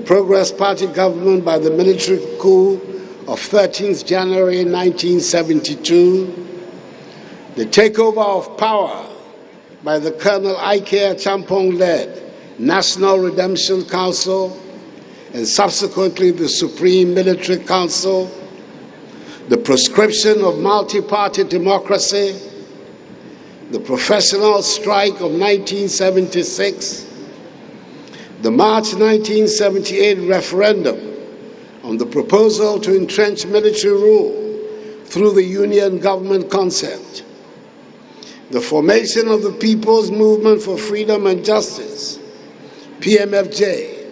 Progress Party government by the military coup of 13th January 1972, the takeover of power by the Colonel Ike Champong-led National Redemption Council and subsequently the Supreme Military Council, the proscription of multi-party democracy, the professional strike of 1976, the March 1978 referendum on the proposal to entrench military rule through the union government concept, the formation of the People's Movement for Freedom and Justice, PMFJ,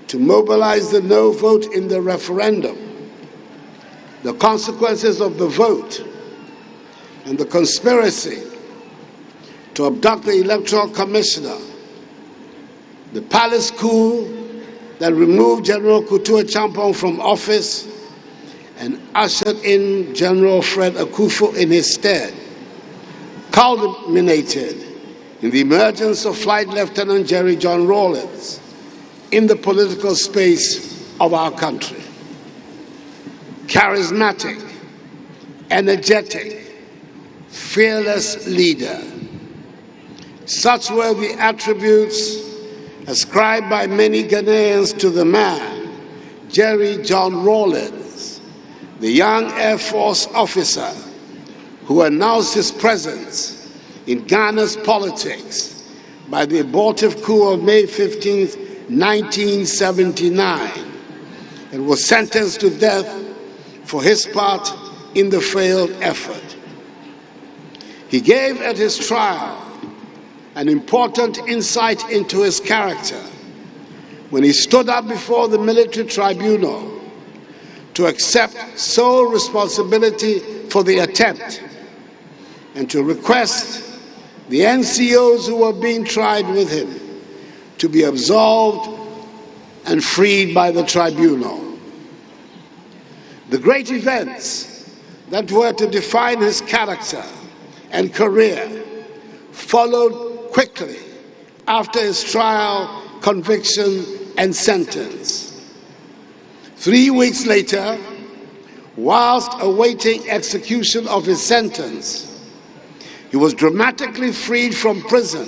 to mobilize the no vote in the referendum, the consequences of the vote, and the conspiracy to abduct the Electoral Commissioner, the palace coup that removed General Kutua Champong from office and ushered in General Fred Akufo in his stead, culminated in the emergence of Flight Lieutenant Jerry John Rawlings in the political space of our country. Charismatic, energetic, fearless leader. Such were the attributes ascribed by many Ghanaians to the man, Jerry John Rawlings, the young Air Force officer who announced his presence in Ghana's politics by the abortive coup of May 15, 1979, and was sentenced to death for his part in the failed effort. He gave at his trial an important insight into his character when he stood up before the military tribunal to accept sole responsibility for the attempt and to request the NCOs who were being tried with him to be absolved and freed by the tribunal. The great events that were to define his character and career followed quickly after his trial, conviction, and sentence. 3 weeks later, whilst awaiting execution of his sentence, he was dramatically freed from prison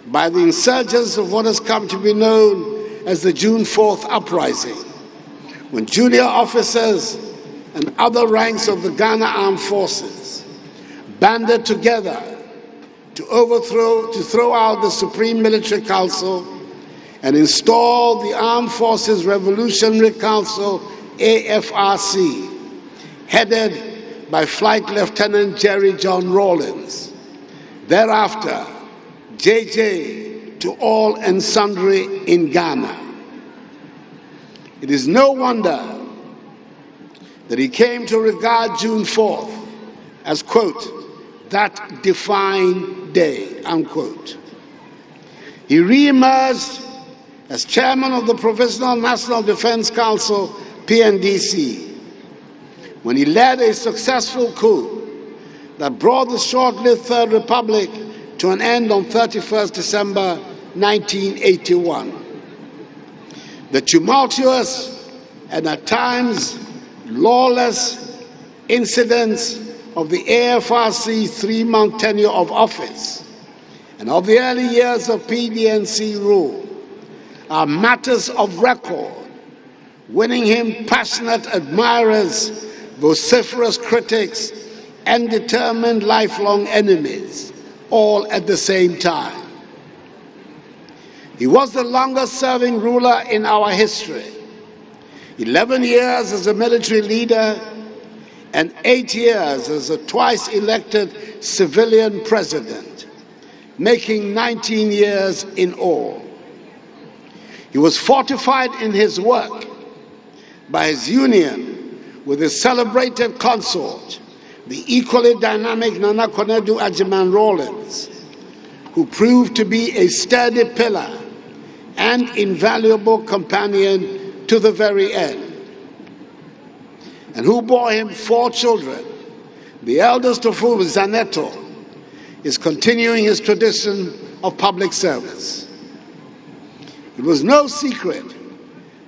by the insurgents of what has come to be known as the June 4th uprising, when junior officers and other ranks of the Ghana Armed Forces banded together to throw out the Supreme Military Council and install the Armed Forces Revolutionary Council, AFRC, headed by Flight Lieutenant Jerry John Rawlings. Thereafter, JJ to all and sundry in Ghana. It is no wonder that he came to regard June 4th as, quote, that defined day, unquote. He re-emerged as chairman of the Provisional National Defense Council, PNDC, when he led a successful coup that brought the short-lived Third Republic to an end on 31st December 1981. The tumultuous and at times lawless incidents of the AFRC 3-month tenure of office and of the early years of PDNC rule are matters of record, winning him passionate admirers, vociferous critics, and determined lifelong enemies, all at the same time. He was the longest-serving ruler in our history, 11 years as a military leader and 8 years as a twice-elected civilian president, making 19 years in all. He was fortified in his work by his union with his celebrated consort, the equally dynamic Nana Addo Rawlings, who proved to be a sturdy pillar and invaluable companion to the very end, and who bore him 4 children, the eldest of whom, Zaneto, is continuing his tradition of public service. It was no secret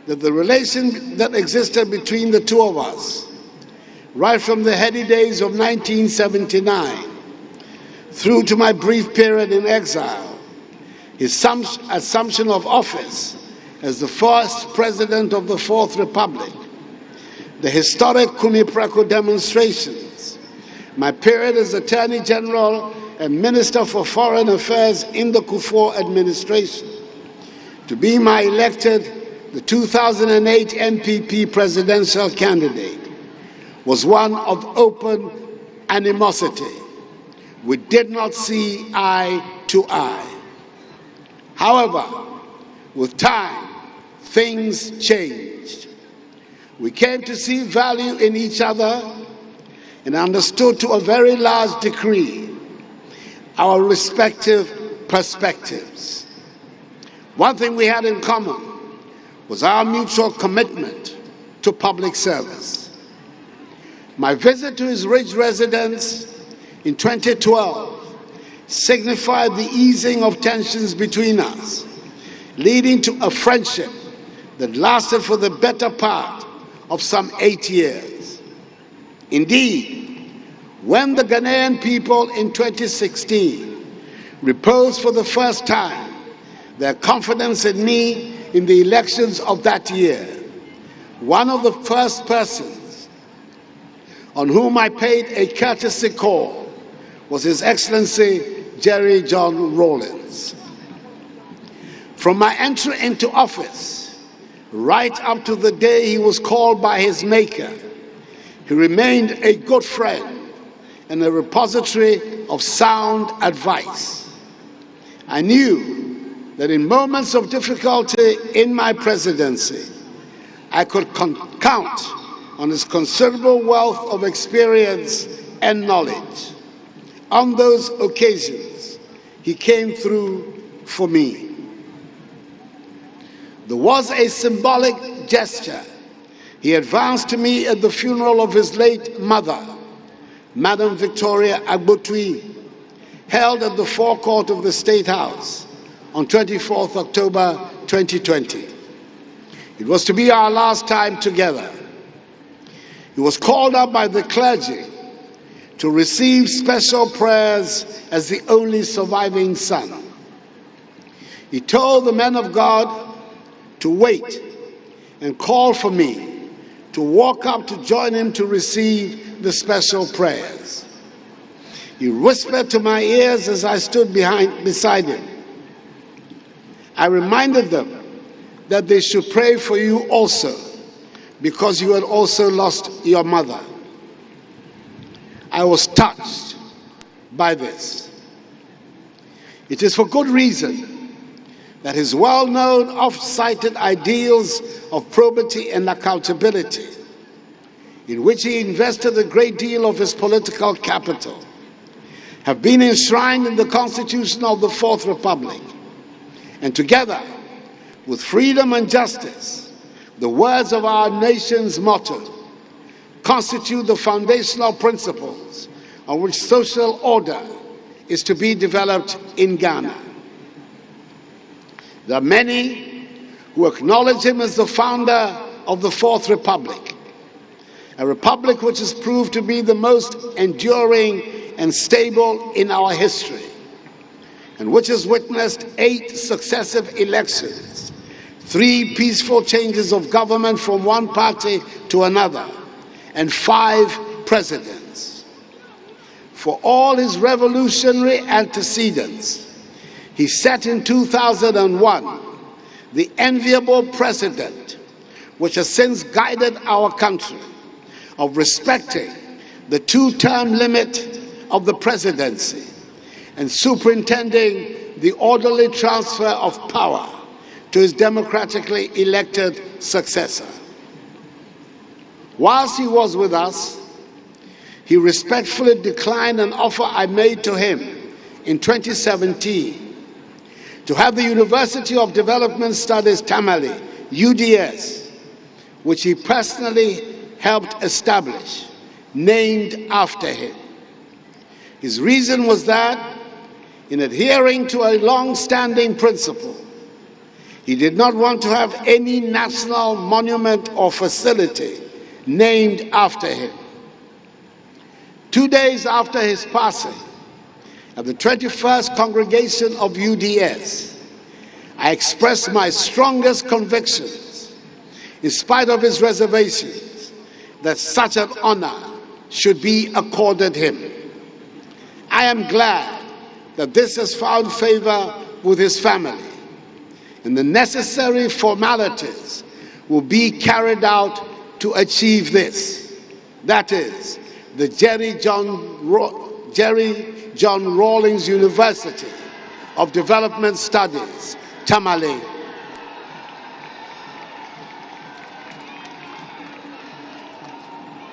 that the relation that existed between the two of us, right from the heady days of 1979 through to my brief period in exile, his assumption of office as the first president of the Fourth Republic, the historic Kunipreko demonstrations, my period as Attorney General and Minister for Foreign Affairs in the Kufuor administration, to be my elected the 2008 NPP presidential candidate, was one of open animosity. We did not see eye to eye. However, with time, things changed. We came to see value in each other and understood to a very large degree our respective perspectives. One thing we had in common was our mutual commitment to public service. My visit to his ridge residence in 2012 signified the easing of tensions between us, leading to a friendship that lasted for the better part of some 8 years. Indeed, when the Ghanaian people in 2016 reposed for the first time their confidence in me in the elections of that year, one of the first persons on whom I paid a courtesy call was His Excellency Jerry John Rawlings. From my entry into office, right up to the day he was called by his maker, he remained a good friend and a repository of sound advice. I knew that in moments of difficulty in my presidency, I could count on his considerable wealth of experience and knowledge. On those occasions, he came through for me. There was a symbolic gesture. He advanced to me at the funeral of his late mother, Madam Victoria Agbotui, held at the forecourt of the State House on 24th October 2020. It was to be our last time together. He was called up by the clergy to receive special prayers as the only surviving son. He told the men of God to wait and call for me to walk up to join him to receive the special prayers. He whispered to my ears as I stood beside him. I reminded them that they should pray for you also, because you had also lost your mother. I was touched by this. It is for good reason that his well-known, oft-cited ideals of probity and accountability, in which he invested a great deal of his political capital, have been enshrined in the Constitution of the Fourth Republic. And together with freedom and justice, the words of our nation's motto, constitute the foundational principles on which social order is to be developed in Ghana. There are many who acknowledge him as the founder of the Fourth Republic, a republic which has proved to be the most enduring and stable in our history, and which has witnessed 8 successive elections, 3 peaceful changes of government from one party to another, and 5 presidents. For all his revolutionary antecedents, he set in 2001 the enviable precedent which has since guided our country of respecting the 2-term limit of the presidency and superintending the orderly transfer of power to his democratically elected successor. Whilst he was with us, he respectfully declined an offer I made to him in 2017 to have the University of Development Studies Tamale, UDS, which he personally helped establish, named after him. His reason was that, in adhering to a long-standing principle, He did not want to have any national monument or facility named after him. 2 days after his passing, at the 21st congregation of UDS, I expressed my strongest convictions, in spite of his reservations, that such an honor should be accorded him. I am glad that this has found favor with his family, and the necessary formalities will be carried out to achieve this. That is, the Jerry John Rawlings University of Development Studies, Tamale.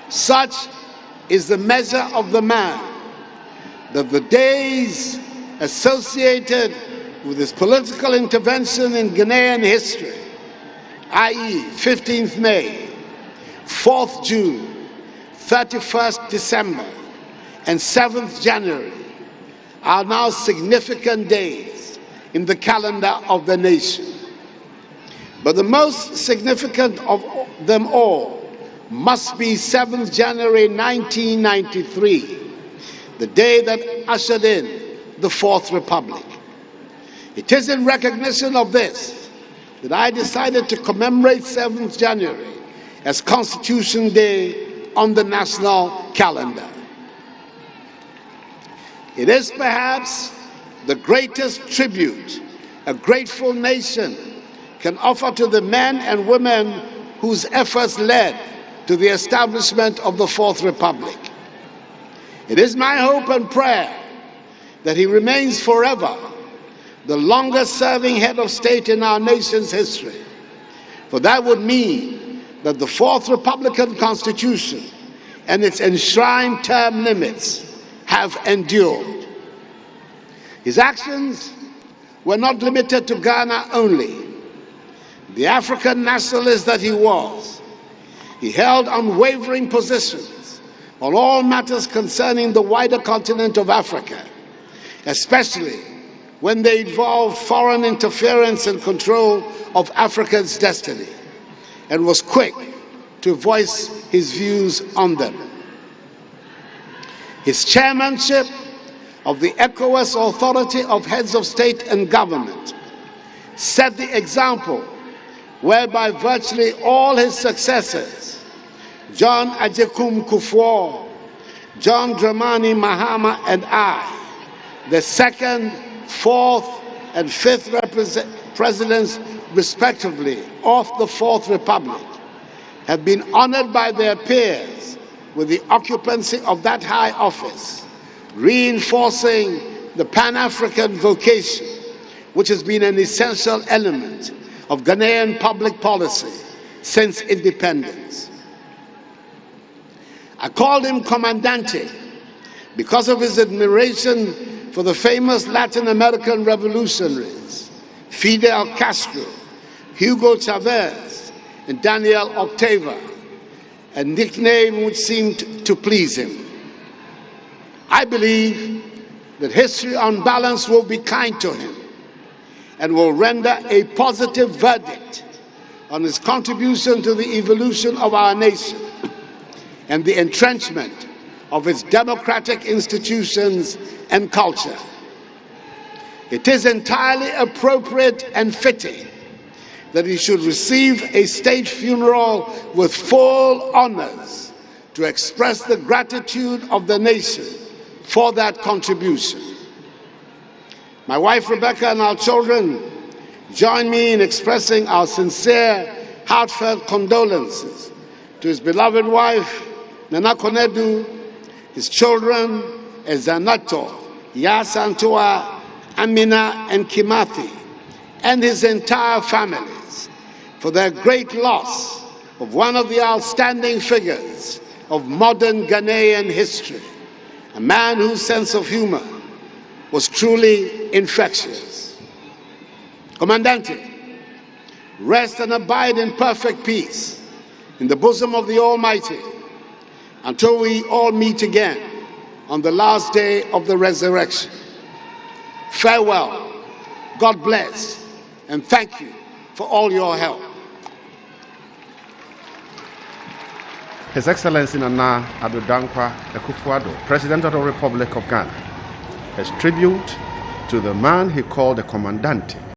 Such is the measure of the man that the days associated with his political intervention in Ghanaian history, i.e. 15th May, 4th June, 31st December, and 7th January, are now significant days in the calendar of the nation. But the most significant of them all must be 7th January 1993, the day that ushered in the Fourth Republic. It is in recognition of this that I decided to commemorate 7th January as Constitution Day on the national calendar. It is perhaps the greatest tribute a grateful nation can offer to the men and women whose efforts led to the establishment of the Fourth Republic. It is my hope and prayer that he remains forever the longest-serving head of state in our nation's history, for that would mean that the Fourth Republican Constitution and its enshrined term limits have endured. His actions were not limited to Ghana only. The African nationalist that he was, he held unwavering positions on all matters concerning the wider continent of Africa, especially when they involved foreign interference and control of Africa's destiny, and was quick to voice his views on them. His chairmanship of the ECOWAS Authority of Heads of State and Government set the example whereby virtually all his successors, John Agyekum Kufuor, John Dramani Mahama, and I, the second, fourth, and fifth presidents, respectively, of the Fourth Republic, have been honored by their peers with the occupancy of that high office, reinforcing the Pan-African vocation, which has been an essential element of Ghanaian public policy since independence. I called him Comandante because of his admiration for the famous Latin American revolutionaries, Fidel Castro, Hugo Chavez, and Daniel Ortega, a nickname which seemed to please him. I believe that history on balance will be kind to him and will render a positive verdict on his contribution to the evolution of our nation and the entrenchment of its democratic institutions and culture. It is entirely appropriate and fitting that he should receive a state funeral with full honors to express the gratitude of the nation for that contribution. My wife Rebecca and our children join me in expressing our sincere, heartfelt condolences to his beloved wife, Nana Addo, his children, Ezanato, Yasantua, Amina, and Kimathi, and his entire families for their great loss of one of the outstanding figures of modern Ghanaian history, a man whose sense of humor was truly infectious. Comandante, rest and abide in perfect peace in the bosom of the Almighty until we all meet again on the last day of the resurrection. Farewell, God bless, and thank you for all your help. His Excellency Nana Addo, President of the Republic of Ghana, as tribute to the man he called the Commandante,